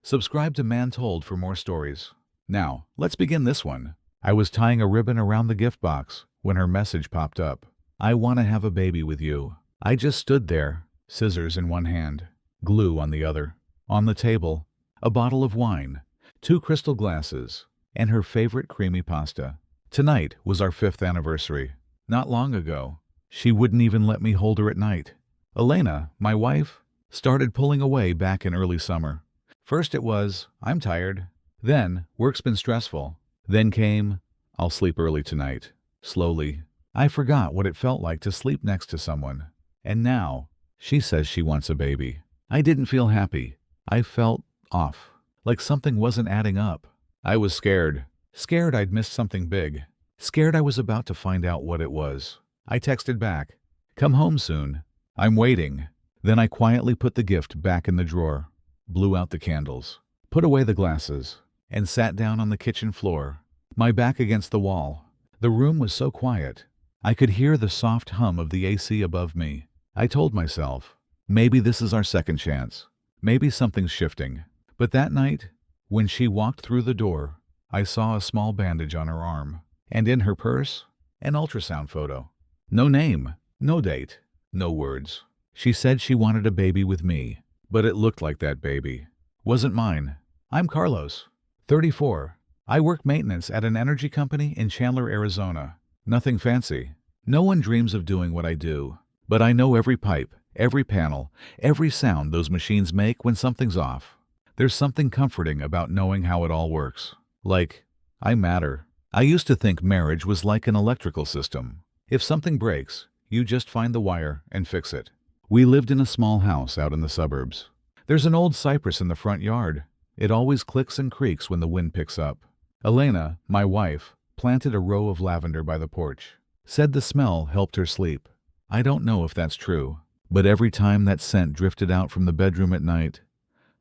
Subscribe to Man Told for more stories. Now, let's begin this one. I was tying a ribbon around the gift box when her message popped up. I want to have a baby with you. I just stood there, scissors in one hand, glue on the other. On the table, a bottle of wine, 2 crystal glasses, and her favorite creamy pasta. Tonight was our 5th anniversary. Not long ago, she wouldn't even let me hold her at night. Elena, my wife, started pulling away back in early summer. First it was, I'm tired. Then, work's been stressful. Then came, I'll sleep early tonight. Slowly, I forgot what it felt like to sleep next to someone. And now, she says she wants a baby. I didn't feel happy. I felt off, like something wasn't adding up. I was scared. Scared I'd missed something big. Scared I was about to find out what it was. I texted back, come home soon. I'm waiting. Then I quietly put the gift back in the drawer, blew out the candles, put away the glasses, and sat down on the kitchen floor, my back against the wall. The room was so quiet. I could hear the soft hum of the AC above me. I told myself, maybe this is our second chance. Maybe something's shifting. But that night, when she walked through the door, I saw a small bandage on her arm, and in her purse, an ultrasound photo. No name, no date, no words. She said she wanted a baby with me, but it looked like that baby wasn't mine. I'm Carlos, 34. I work maintenance at an energy company in Chandler, Arizona. Nothing fancy. No one dreams of doing what I do, but I know every pipe, every panel, every sound those machines make when something's off. There's something comforting about knowing how it all works. Like, I matter. I used to think marriage was like an electrical system. If something breaks, you just find the wire and fix it. We lived in a small house out in the suburbs. There's an old cypress in the front yard. It always clicks and creaks when the wind picks up. Elena, my wife, planted a row of lavender by the porch. Said the smell helped her sleep. I don't know if that's true, but every time that scent drifted out from the bedroom at night,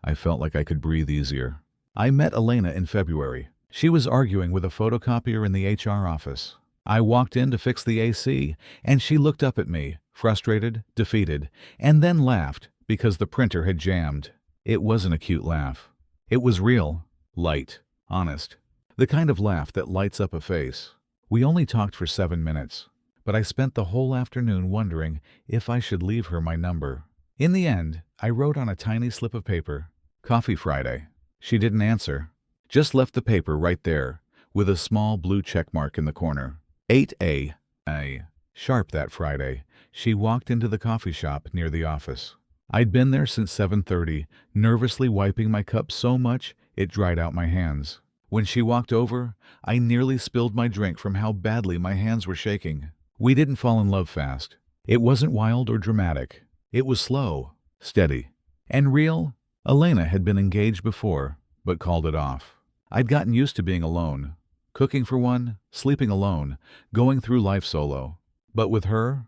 I felt like I could breathe easier. I met Elena in February. She was arguing with a photocopier in the HR office. I walked in to fix the AC, and she looked up at me, frustrated, defeated, and then laughed because the printer had jammed. It wasn't a cute laugh. It was real, light, honest. The kind of laugh that lights up a face. We only talked for 7 minutes, but I spent the whole afternoon wondering if I should leave her my number. In the end, I wrote on a tiny slip of paper, Coffee Friday. She didn't answer, just left the paper right there, with a small blue check mark in the corner. 8 sharp that Friday, she walked into the coffee shop near the office. I'd been there since 7:30, nervously wiping my cup so much it dried out my hands. When she walked over, I nearly spilled my drink from how badly my hands were shaking. We didn't fall in love fast. It wasn't wild or dramatic. It was slow, steady, and real. Elena had been engaged before, but called it off. I'd gotten used to being alone, cooking for one, sleeping alone, going through life solo. But with her,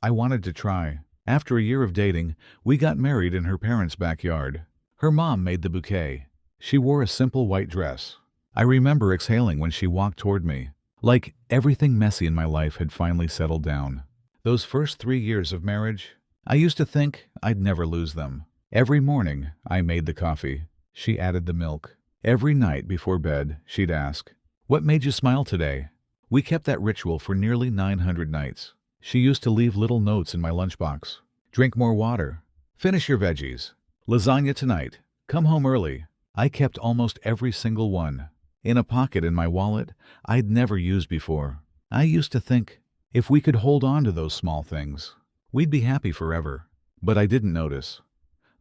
I wanted to try. After a year of dating, we got married in her parents' backyard. Her mom made the bouquet. She wore a simple white dress. I remember exhaling when she walked toward me, like everything messy in my life had finally settled down. Those first 3 years of marriage, I used to think I'd never lose them. Every morning, I made the coffee. She added the milk. Every night before bed, she'd ask, "What made you smile today?" We kept that ritual for nearly 900 nights. She used to leave little notes in my lunchbox. Drink more water. Finish your veggies. Lasagna tonight. Come home early. I kept almost every single one. In a pocket in my wallet I'd never used before. I used to think, if we could hold on to those small things, we'd be happy forever. But I didn't notice.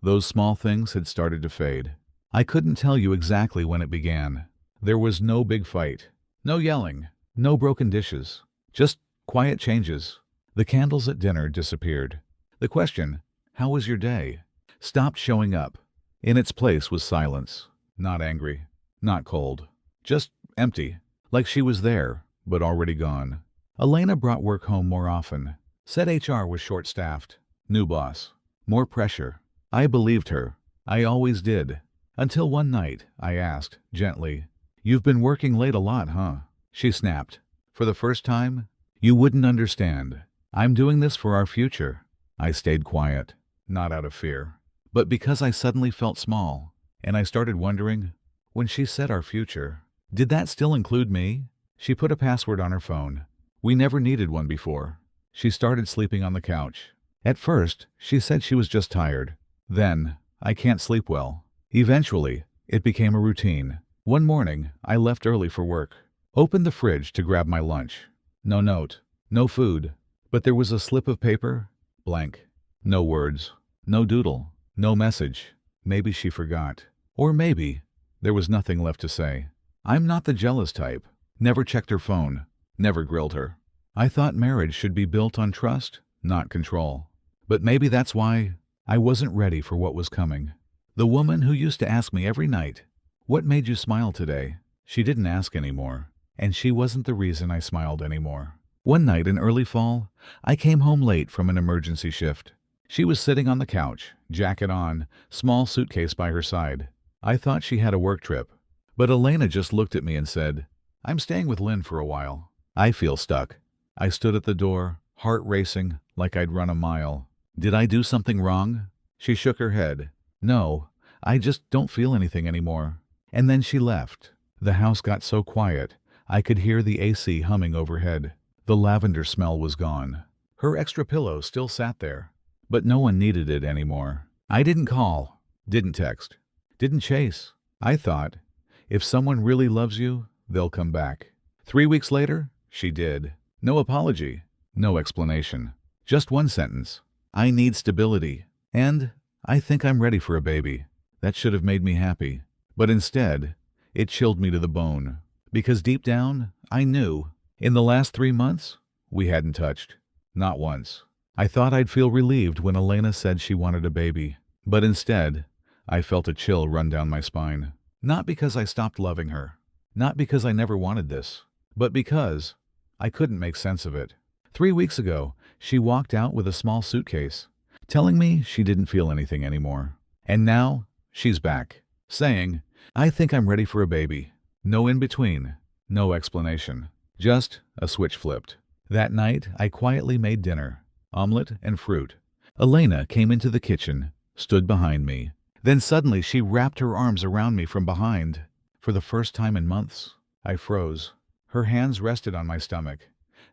Those small things had started to fade. I couldn't tell you exactly when it began. There was no big fight, no yelling, no broken dishes, just quiet changes. The candles at dinner disappeared. The question, "How was your day?" stopped showing up. In its place was silence. Not angry, not cold, just empty, like she was there, but already gone. Elena brought work home more often. Said HR was short-staffed. New boss. More pressure. I believed her. I always did. Until one night, I asked, gently, "You've been working late a lot, huh?" She snapped. For the first time, "You wouldn't understand. I'm doing this for our future." I stayed quiet, not out of fear, but because I suddenly felt small. And I started wondering, when she said our future, did that still include me? She put a password on her phone. We never needed one before. She started sleeping on the couch. At first, she said she was just tired. Then, I can't sleep well. Eventually, it became a routine. One morning, I left early for work. Opened the fridge to grab my lunch. No note, no food, but there was a slip of paper, blank. No words, no doodle, no message. Maybe she forgot. Or maybe there was nothing left to say. I'm not the jealous type. Never checked her phone, never grilled her. I thought marriage should be built on trust, not control. But maybe that's why I wasn't ready for what was coming. The woman who used to ask me every night, "What made you smile today?" She didn't ask anymore, and she wasn't the reason I smiled anymore. One night in early fall, I came home late from an emergency shift. She was sitting on the couch, jacket on, small suitcase by her side. I thought she had a work trip. But Elena just looked at me and said, "I'm staying with Lynn for a while." I feel stuck. I stood at the door, heart racing, like I'd run a mile. Did I do something wrong? She shook her head. No, I just don't feel anything anymore. And then she left. The house got so quiet, I could hear the AC humming overhead. The lavender smell was gone. Her extra pillow still sat there, but no one needed it anymore. I didn't call, didn't text, didn't chase. I thought, if someone really loves you, they'll come back. 3 weeks later, she did. No apology, no explanation. Just one sentence. I need stability, and I think I'm ready for a baby. That should have made me happy. But instead, it chilled me to the bone. Because deep down, I knew, in the last 3 months, we hadn't touched. Not once. I thought I'd feel relieved when Elena said she wanted a baby. But instead, I felt a chill run down my spine. Not because I stopped loving her. Not because I never wanted this. But because I couldn't make sense of it. 3 weeks ago, she walked out with a small suitcase, telling me she didn't feel anything anymore. And now, she's back, saying, I think I'm ready for a baby. No in between, no explanation. Just a switch flipped. That night, I quietly made dinner, omelet and fruit. Elena came into the kitchen, stood behind me. Then suddenly she wrapped her arms around me from behind. For the first time in months, I froze. Her hands rested on my stomach,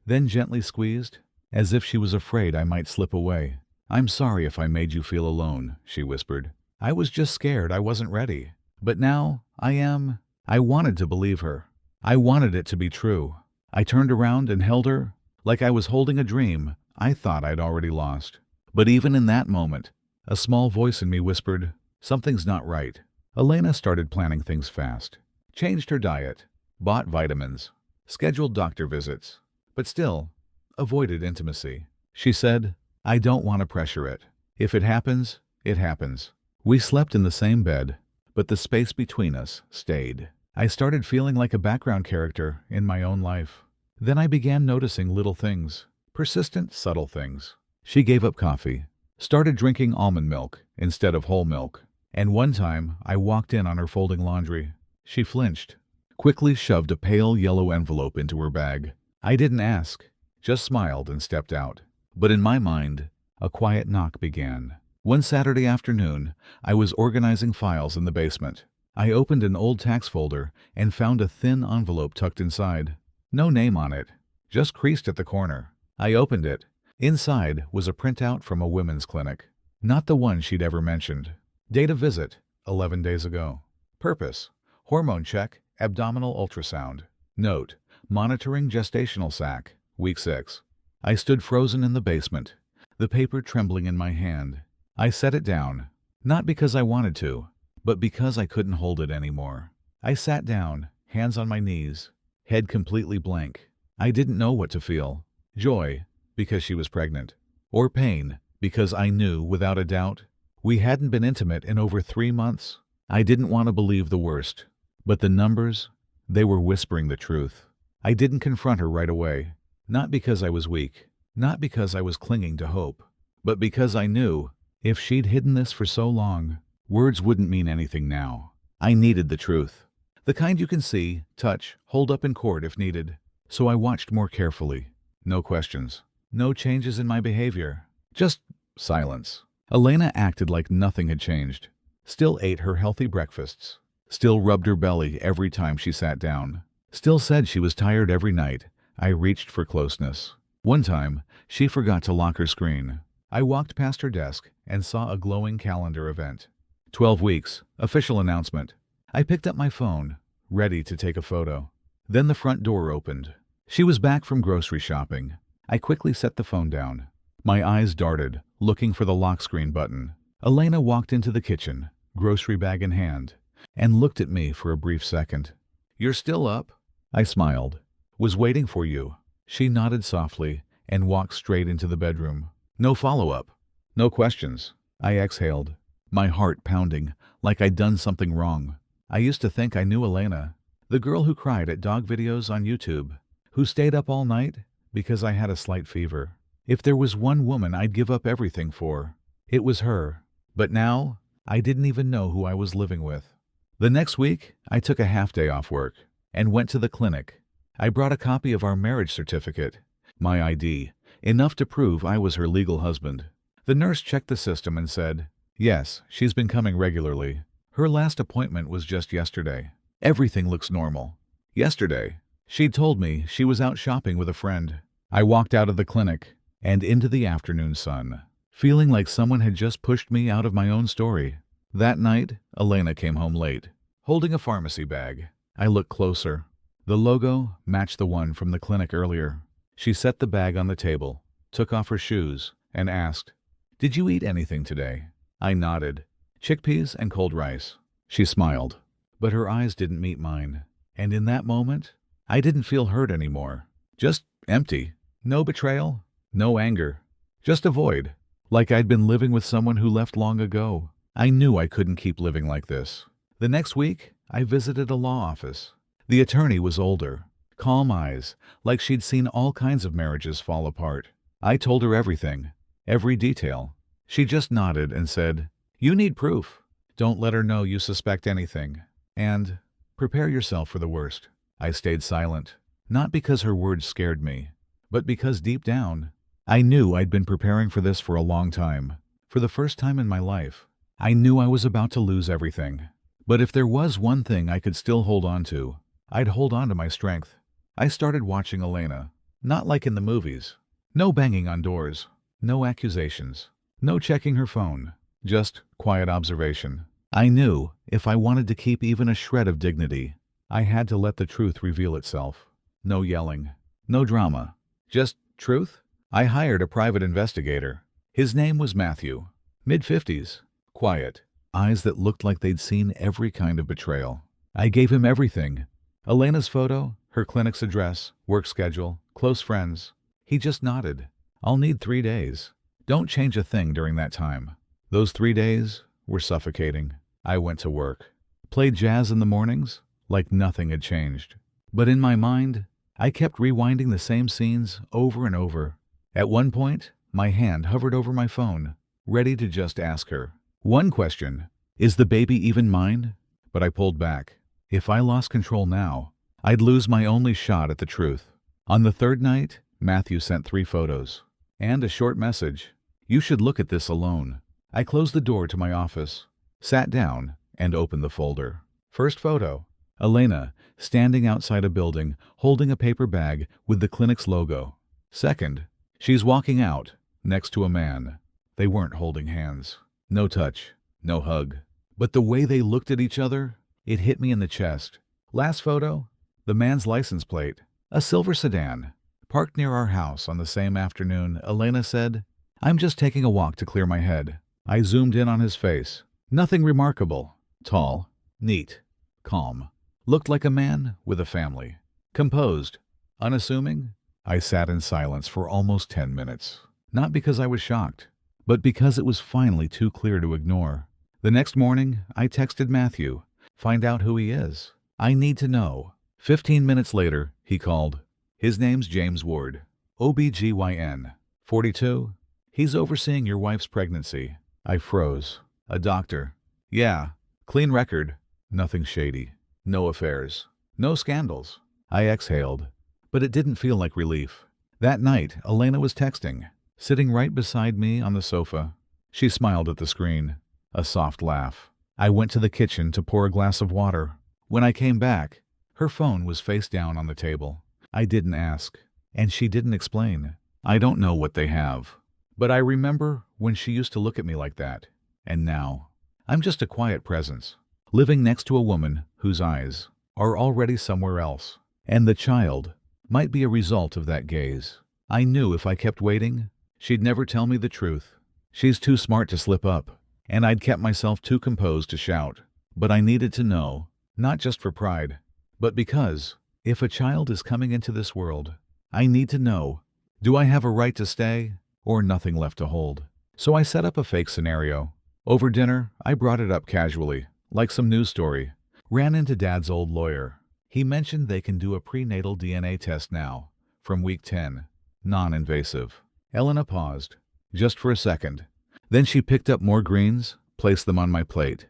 then gently squeezed, as if she was afraid I might slip away. I'm sorry if I made you feel alone, she whispered. I was just scared I wasn't ready. But now, I am. I wanted to believe her. I wanted it to be true. I turned around and held her, like I was holding a dream I thought I'd already lost. But even in that moment, a small voice in me whispered, something's not right. Elena started planning things fast. Changed her diet, bought vitamins, scheduled doctor visits, but still avoided intimacy. She said, I don't want to pressure it. If it happens, it happens. We slept in the same bed, but the space between us stayed. I started feeling like a background character in my own life. Then I began noticing little things, persistent, subtle things. She gave up coffee, started drinking almond milk instead of whole milk. And one time, I walked in on her folding laundry. She flinched, quickly shoved a pale yellow envelope into her bag. I didn't ask, just smiled and stepped out. But in my mind, a quiet knock began. One Saturday afternoon, I was organizing files in the basement. I opened an old tax folder and found a thin envelope tucked inside. No name on it, just creased at the corner. I opened it. Inside was a printout from a women's clinic. Not the one she'd ever mentioned. Date of visit, 11 days ago. Purpose, hormone check, abdominal ultrasound. Note, monitoring gestational sac, week 6. I stood frozen in the basement, the paper trembling in my hand. I set it down, not because I wanted to, but because I couldn't hold it anymore. I sat down, hands on my knees, head completely blank. I didn't know what to feel. Joy, because she was pregnant. Or pain, because I knew, without a doubt, we hadn't been intimate in over 3 months. I didn't want to believe the worst. But the numbers, they were whispering the truth. I didn't confront her right away. Not because I was weak, not because I was clinging to hope, but because I knew, if she'd hidden this for so long, words wouldn't mean anything now. I needed the truth. The kind you can see, touch, hold up in court if needed. So I watched more carefully. No questions. No changes in my behavior. Just silence. Elena acted like nothing had changed. still ate her healthy breakfasts, still rubbed her belly every time she sat down, still said she was tired every night. I reached for closeness. One time, she forgot to lock her screen. I walked past her desk and saw a glowing calendar event. 12 weeks, official announcement. I picked up my phone, ready to take a photo. Then the front door opened. She was back from grocery shopping. I quickly set the phone down. My eyes darted, looking for the lock screen button. Elena walked into the kitchen, grocery bag in hand, and looked at me for a brief second. "You're still up?" I smiled. "Was waiting for you." She nodded softly and walked straight into the bedroom. No follow-up. No questions. I exhaled, my heart pounding like I'd done something wrong. I used to think I knew Elena, the girl who cried at dog videos on YouTube, who stayed up all night because I had a slight fever. If there was one woman I'd give up everything for, it was her. But now, I didn't even know who I was living with. The next week, I took a half-day off work and went to the clinic. I brought a copy of our marriage certificate, my ID, enough to prove I was her legal husband. The nurse checked the system and said, "Yes, she's been coming regularly. Her last appointment was just yesterday. Everything looks normal." Yesterday, she'd told me she was out shopping with a friend. I walked out of the clinic and into the afternoon sun, feeling like someone had just pushed me out of my own story. That night, Elena came home late, holding a pharmacy bag. I looked closer. The logo matched the one from the clinic earlier. She set the bag on the table, took off her shoes, and asked, "Did you eat anything today?" I nodded. "Chickpeas and cold rice." She smiled, but her eyes didn't meet mine. And in that moment, I didn't feel hurt anymore. Just empty. No betrayal, no anger. Just a void. Like I'd been living with someone who left long ago. I knew I couldn't keep living like this. The next week, I visited a law office. The attorney was older, calm eyes, like she'd seen all kinds of marriages fall apart. I told her everything, every detail. She just nodded and said, "You need proof. Don't let her know you suspect anything. And prepare yourself for the worst." I stayed silent, not because her words scared me, but because deep down, I knew I'd been preparing for this for a long time. For the first time in my life, I knew I was about to lose everything. But if there was one thing I could still hold on to, I'd hold on to my strength. I started watching Elena, not like in the movies. No banging on doors, no accusations, no checking her phone, just quiet observation. I knew if I wanted to keep even a shred of dignity, I had to let the truth reveal itself. No yelling, no drama, just truth. I hired a private investigator. His name was Matthew, mid-50s, quiet, eyes that looked like they'd seen every kind of betrayal. I gave him everything. Elena's photo, her clinic's address, work schedule, close friends. He just nodded. "I'll need 3 days. Don't change a thing during that time." Those 3 days were suffocating. I went to work, played jazz in the mornings, like nothing had changed. But in my mind, I kept rewinding the same scenes over and over. At one point, my hand hovered over my phone, ready to just ask her one question: "Is the baby even mine?" But I pulled back. If I lost control now, I'd lose my only shot at the truth. On the third night, Matthew sent 3 photos and a short message. "You should look at this alone." I closed the door to my office, sat down, and opened the folder. First photo, Elena standing outside a building, holding a paper bag with the clinic's logo. Second, she's walking out, next to a man. They weren't holding hands. No touch, no hug. But the way they looked at each other, it hit me in the chest. Last photo, the man's license plate, a silver sedan. Parked near our house on the same afternoon, Elena said, "I'm just taking a walk to clear my head." I zoomed in on his face. Nothing remarkable. Tall, neat, calm. Looked like a man with a family. Composed, unassuming. I sat in silence for almost 10 minutes. Not because I was shocked, but because it was finally too clear to ignore. The next morning, I texted Matthew. "Find out who he is. I need to know." 15 minutes later, he called. His name's James Ward, OBGYN, 42. "He's overseeing your wife's pregnancy." I froze. "A doctor?" "Yeah. Clean record. Nothing shady. No affairs. No scandals." I exhaled, but it didn't feel like relief. That night, Elena was texting, sitting right beside me on the sofa. She smiled at the screen. A soft laugh. I went to the kitchen to pour a glass of water. When I came back, her phone was face down on the table. I didn't ask, and she didn't explain. I don't know what they have, but I remember when she used to look at me like that. And now, I'm just a quiet presence, living next to a woman whose eyes are already somewhere else. And the child might be a result of that gaze. I knew if I kept waiting, she'd never tell me the truth. She's too smart to slip up, and I'd kept myself too composed to shout. But I needed to know, not just for pride, but because, if a child is coming into this world, I need to know, do I have a right to stay, or nothing left to hold? So I set up a fake scenario. Over dinner, I brought it up casually, like some news story. Ran into Dad's old lawyer. He mentioned they can do a prenatal DNA test now, from week 10. Non-invasive. Elena paused, just for a second. Then she picked up more greens, placed them on my plate.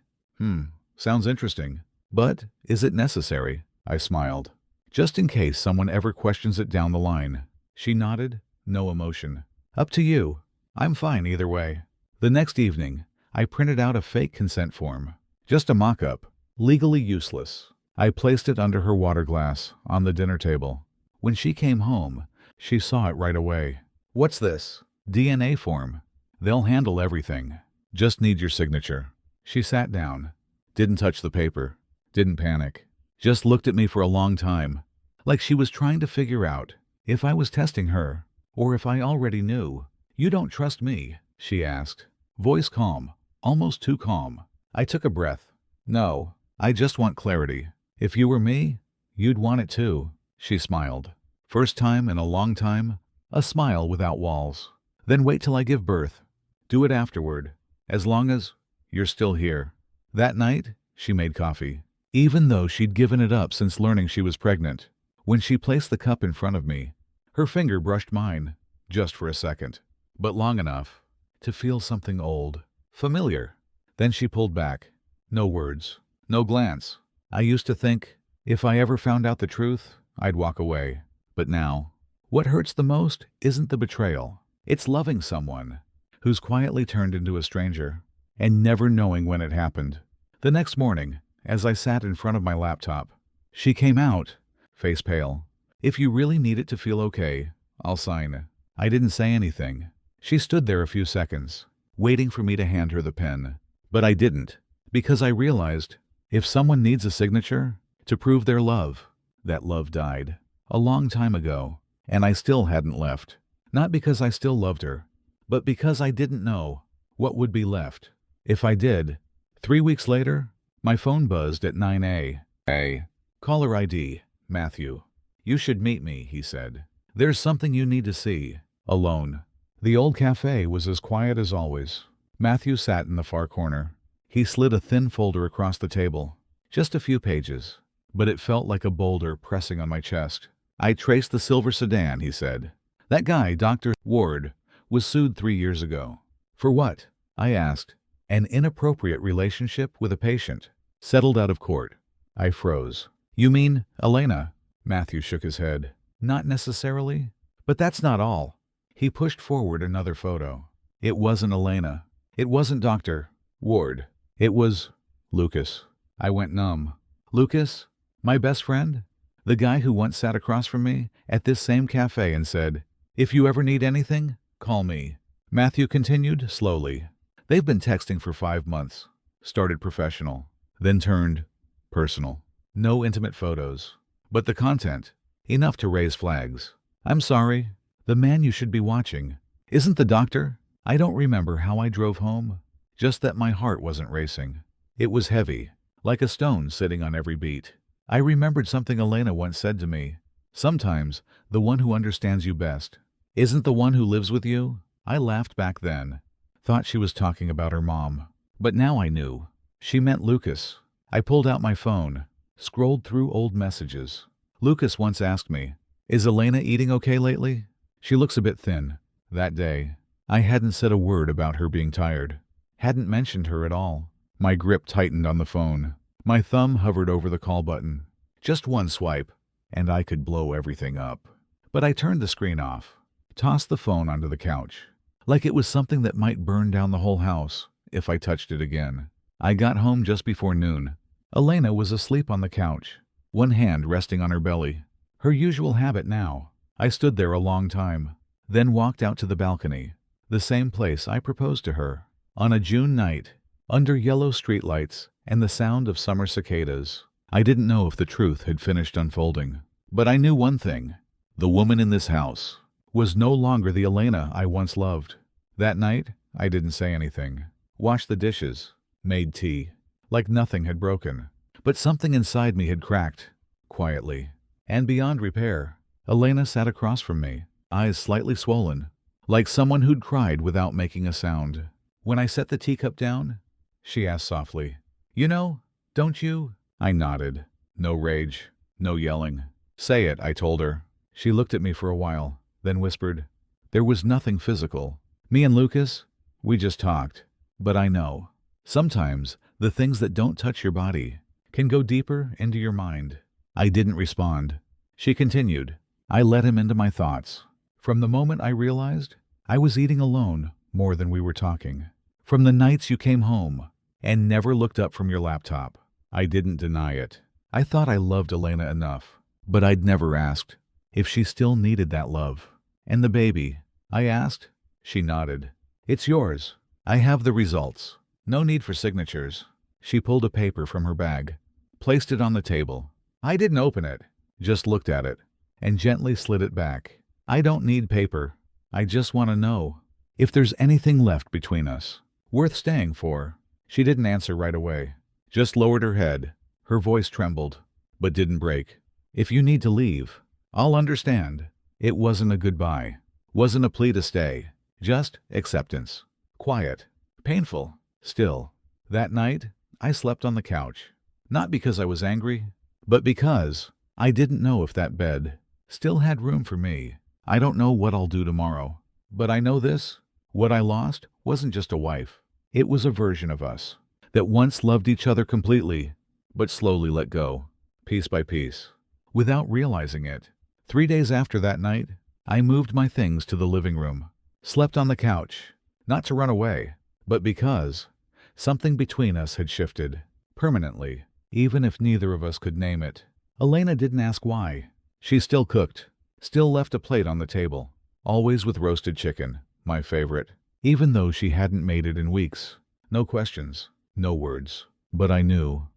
Sounds interesting. But is it necessary? I smiled. Just in case someone ever questions it down the line. She nodded, no emotion. Up to you. I'm fine either way. The next evening, I printed out a fake consent form. Just a mock-up. Legally useless. I placed it under her water glass, on the dinner table. When she came home, she saw it right away. What's this? DNA form. They'll handle everything. Just need your signature. She sat down. Didn't touch the paper. Didn't panic. Just looked at me for a long time, like she was trying to figure out if I was testing her, or if I already knew. You don't trust me? She asked. Voice calm, almost too calm. I took a breath. No, I just want clarity. If you were me, you'd want it too. She smiled. First time in a long time, a smile without walls. Then wait till I give birth. Do it afterward, as long as you're still here. That night, she made coffee, even though she'd given it up since learning she was pregnant. When she placed the cup in front of me, her finger brushed mine, just for a second, but long enough to feel something old, familiar. Then she pulled back. No words, no glance. I used to think, if I ever found out the truth, I'd walk away. But now, what hurts the most isn't the betrayal. It's loving someone who's quietly turned into a stranger and never knowing when it happened. The next morning, as I sat in front of my laptop, she came out, face pale. If you really need it to feel okay, I'll sign. I didn't say anything. She stood there a few seconds, waiting for me to hand her the pen. But I didn't, because I realized if someone needs a signature to prove their love, that love died a long time ago, and I still hadn't left. Not because I still loved her, but because I didn't know what would be left. If I did. 3 weeks later, my phone buzzed at 9 a.m. Caller ID, Matthew. You should meet me, he said. There's something you need to see. Alone. The old cafe was as quiet as always. Matthew sat in the far corner. He slid a thin folder across the table. Just a few pages, but it felt like a boulder pressing on my chest. I traced the silver sedan, he said. That guy, Dr. Ward, was sued 3 years ago. For what? I asked. An inappropriate relationship with a patient. Settled out of court. I froze. You mean Elena? Matthew shook his head. Not necessarily, but that's not all. He pushed forward another photo. It wasn't Elena. It wasn't Dr. Ward. It was Lucas. I went numb. Lucas? My best friend? The guy who once sat across from me at this same cafe and said, "If you ever need anything, call me." Matthew continued slowly. They've been texting for 5 months. Started professional, then turned personal. No intimate photos, but the content, enough to raise flags. I'm sorry. The man you should be watching isn't the doctor. I don't remember how I drove home, just that my heart wasn't racing. It was heavy, like a stone sitting on every beat. I remembered something Elena once said to me. Sometimes the one who understands you best isn't the one who lives with you. I laughed back then, thought she was talking about her mom. But now I knew. She meant Lucas. I pulled out my phone, scrolled through old messages. Lucas once asked me, "Is Elena eating okay lately? She looks a bit thin." That day, I hadn't said a word about her being tired. Hadn't mentioned her at all. My grip tightened on the phone. My thumb hovered over the call button. Just one swipe, and I could blow everything up. But I turned the screen off, tossed the phone onto the couch, like it was something that might burn down the whole house if I touched it again. I got home just before noon. Elena was asleep on the couch, one hand resting on her belly. Her usual habit now. I stood there a long time, then walked out to the balcony, the same place I proposed to her. On a June night, under yellow streetlights and the sound of summer cicadas. I didn't know if the truth had finished unfolding, but I knew one thing. The woman in this house was no longer the Elena I once loved. That night, I didn't say anything. Washed the dishes, made tea, like nothing had broken. But something inside me had cracked, quietly, and beyond repair. Elena sat across from me, eyes slightly swollen, like someone who'd cried without making a sound. When I set the teacup down, she asked softly, "You know, don't you?" I nodded. No rage, no yelling. "Say it," I told her. She looked at me for a while, then whispered, "There was nothing physical. Me and Lucas, we just talked. But I know. Sometimes the things that don't touch your body can go deeper into your mind." I didn't respond. She continued. I let him into my thoughts. From the moment I realized I was eating alone more than we were talking. From the nights you came home and never looked up from your laptop. I didn't deny it. I thought I loved Elena enough, but I'd never asked if she still needed that love. "And the baby?" I asked. She nodded. "It's yours. I have the results. No need for signatures." She pulled a paper from her bag, placed it on the table. I didn't open it, just looked at it, and gently slid it back. "I don't need paper. I just want to know if there's anything left between us, worth staying for." She didn't answer right away, just lowered her head. Her voice trembled, but didn't break. "If you need to leave, I'll understand." It wasn't a goodbye, wasn't a plea to stay, just acceptance. Quiet, painful, still. That night, I slept on the couch, not because I was angry, but because I didn't know if that bed still had room for me. I don't know what I'll do tomorrow, but I know this: what I lost wasn't just a wife. It was a version of us that once loved each other completely, but slowly let go, piece by piece, without realizing it. 3 days after that night, I moved my things to the living room, slept on the couch, not to run away, but because something between us had shifted, permanently, even if neither of us could name it. Elena didn't ask why. She still cooked, still left a plate on the table, always with roasted chicken, my favorite, even though she hadn't made it in weeks. No questions, no words. But I knew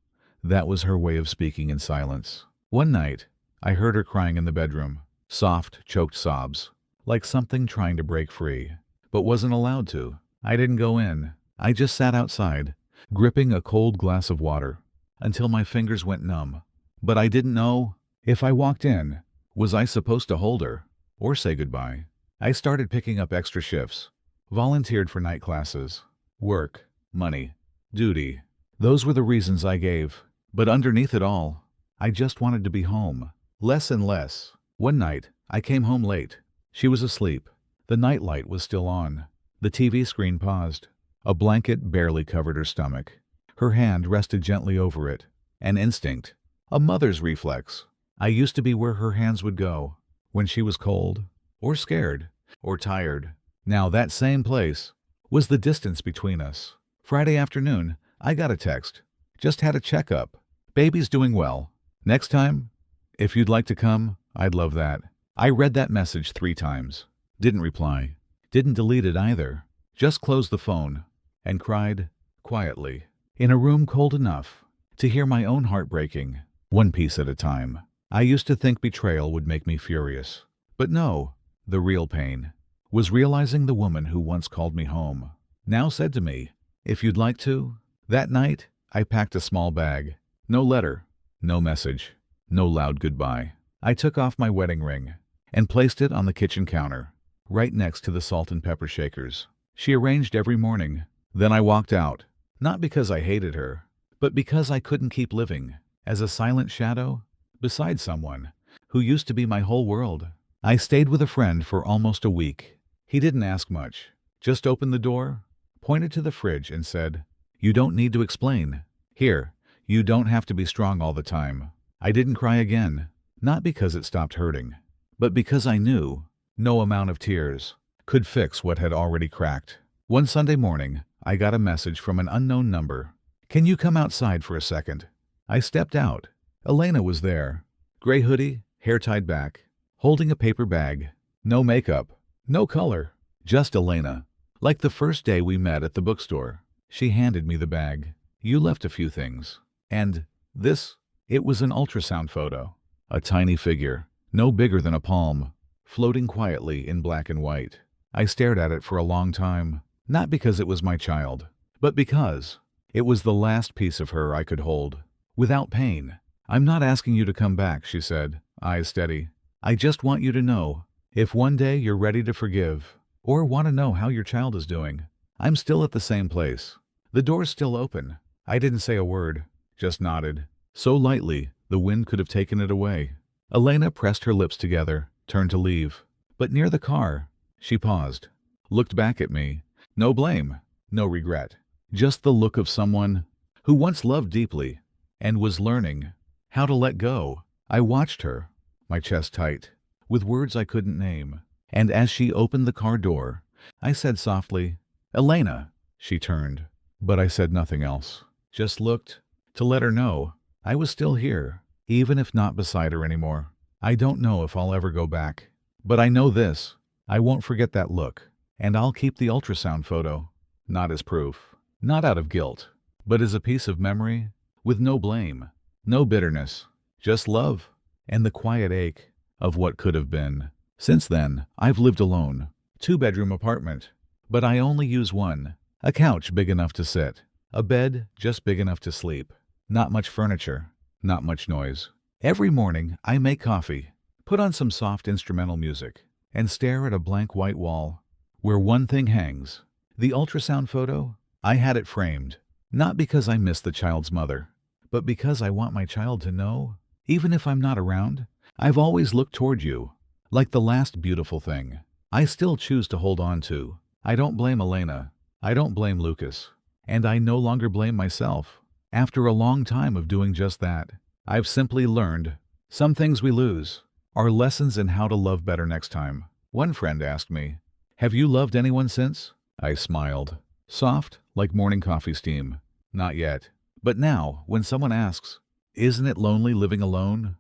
that was her way of speaking in silence. One night, I heard her crying in the bedroom, soft, choked sobs, like something trying to break free, but wasn't allowed to. I didn't go in. I just sat outside, gripping a cold glass of water, until my fingers went numb. But I didn't know if I walked in, was I supposed to hold her or say goodbye? I started picking up extra shifts, volunteered for night classes. Work, money, duty. Those were the reasons I gave. But underneath it all, I just wanted to be home. Less and less. One night, I came home late. She was asleep. The nightlight was still on. The TV screen paused. A blanket barely covered her stomach. Her hand rested gently over it. An instinct. A mother's reflex. I used to be where her hands would go when she was cold, or scared, or tired. Now that same place was the distance between us. Friday afternoon, I got a text. Just had a checkup. Baby's doing well. Next time, if you'd like to come, I'd love that. I read that message 3 times. Didn't reply. Didn't delete it either. Just closed the phone and cried quietly in a room cold enough to hear my own heart breaking, one piece at a time. I used to think betrayal would make me furious. But no, the real pain was realizing the woman who once called me home now said to me, "If you'd like to." That night, I packed a small bag. No letter, no message, no loud goodbye. I took off my wedding ring and placed it on the kitchen counter, right next to the salt and pepper shakers she arranged every morning. Then I walked out, not because I hated her, but because I couldn't keep living as a silent shadow beside someone who used to be my whole world. I stayed with a friend for almost a week. He didn't ask much, just opened the door, pointed to the fridge and said, "You don't need to explain. Here, you don't have to be strong all the time." I didn't cry again, not because it stopped hurting, but because I knew no amount of tears could fix what had already cracked. One Sunday morning, I got a message from an unknown number. Can you come outside for a second? I stepped out. Elena was there. Gray hoodie, hair tied back, holding a paper bag. No makeup, no color, just Elena. Like the first day we met at the bookstore. She handed me the bag. You left a few things. And this? It was an ultrasound photo. A tiny figure, no bigger than a palm, floating quietly in black and white. I stared at it for a long time, not because it was my child, but because it was the last piece of her I could hold, without pain. I'm not asking you to come back, she said, eyes steady. I just want you to know, if one day you're ready to forgive, or want to know how your child is doing, I'm still at the same place. The door's still open. I didn't say a word, just nodded, so lightly the wind could have taken it away. Elena pressed her lips together, turned to leave. But near the car, she paused, looked back at me. No blame, no regret. Just the look of someone who once loved deeply and was learning how to let go. I watched her, my chest tight, with words I couldn't name. And as she opened the car door, I said softly, Elena. She turned, but I said nothing else. Just looked to let her know I was still here, even if not beside her anymore. I don't know if I'll ever go back, but I know this. I won't forget that look, and I'll keep the ultrasound photo, not as proof. Not out of guilt, but as a piece of memory, with no blame, no bitterness, just love, and the quiet ache of what could have been. Since then, I've lived alone, 2-bedroom apartment, but I only use one, a couch big enough to sit, a bed just big enough to sleep, not much furniture, not much noise. Every morning, I make coffee, put on some soft instrumental music, and stare at a blank white wall, where one thing hangs, the ultrasound photo. I had it framed, not because I miss the child's mother, but because I want my child to know, even if I'm not around, I've always looked toward you, like the last beautiful thing I still choose to hold on to. I don't blame Elena, I don't blame Lucas, and I no longer blame myself. After a long time of doing just that, I've simply learned some things we lose are lessons in how to love better next time. One friend asked me, have you loved anyone since? I smiled. Soft, like morning coffee steam. Not yet. But now, when someone asks, isn't it lonely living alone?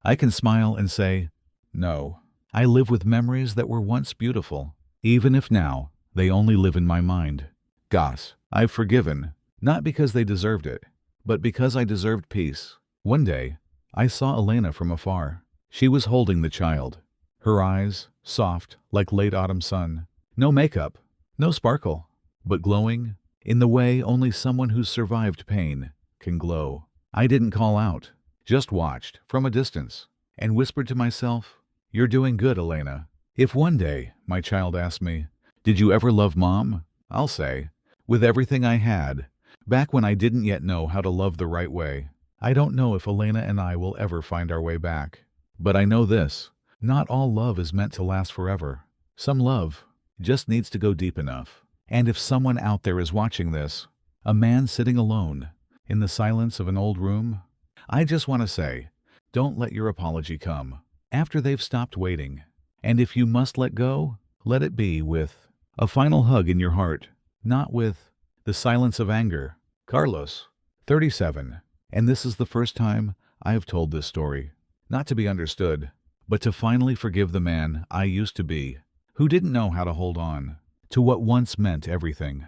I can smile and say, no. I live with memories that were once beautiful, even if now they only live in my mind. Gosh, I've forgiven, not because they deserved it, but because I deserved peace. One day, I saw Elena from afar. She was holding the child. Her eyes, soft, like late autumn sun. No makeup, no sparkle, but glowing in the way only someone who's survived pain can glow. I didn't call out, just watched from a distance and whispered to myself, you're doing good, Elena. If one day my child asks me, did you ever love Mom? I'll say, with everything I had, back when I didn't yet know how to love the right way. I don't know if Elena and I will ever find our way back, but I know this, not all love is meant to last forever. Some love just needs to go deep enough. And if someone out there is watching this, a man sitting alone in the silence of an old room, I just want to say, don't let your apology come after they've stopped waiting. And if you must let go, let it be with a final hug in your heart, not with the silence of anger. Carlos, 37, and this is the first time I have told this story, not to be understood, but to finally forgive the man I used to be, who didn't know how to hold on to what once meant everything.